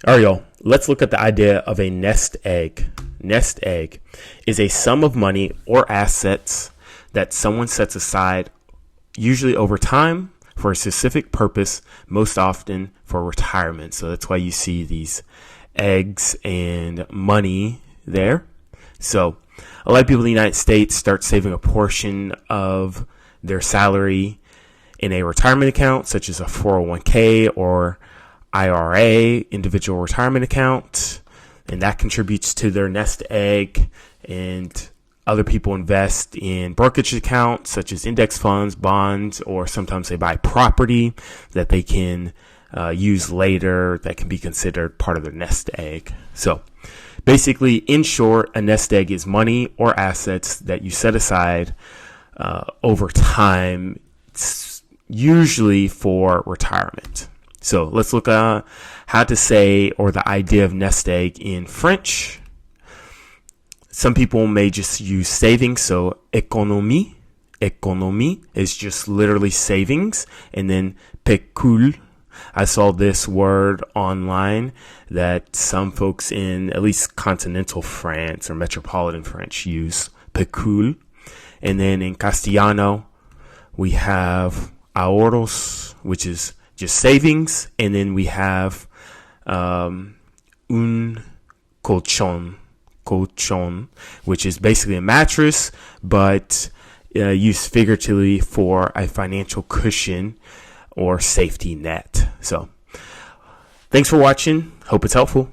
All right, y'all. Let's look at the idea of a nest egg. Nest egg is a sum of money or assets that someone sets aside, usually over time, for a specific purpose, most often for retirement. So that's why you see these eggs and money there. So a lot of people in the United States start saving a portion of their salary in a retirement account, such as a 401k or IRA, individual retirement account, and that contributes to their nest egg. And other people invest in brokerage accounts such as index funds, bonds, or sometimes they buy property that they can use later that can be considered part of their nest egg. So basically, in short, a nest egg is money or assets that you set aside over time, usually for retirement. So let's look at how to say, or the idea of nest egg in French. Some people may just use savings. So économie is just literally savings. And then pécule. I saw this word online that some folks in at least continental France or metropolitan French use, pécule. And then in Castellano, we have ahorros, which is just savings. And then we have un colchón, which is basically a mattress, but used figuratively for a financial cushion or safety net. So thanks for watching. Hope it's helpful.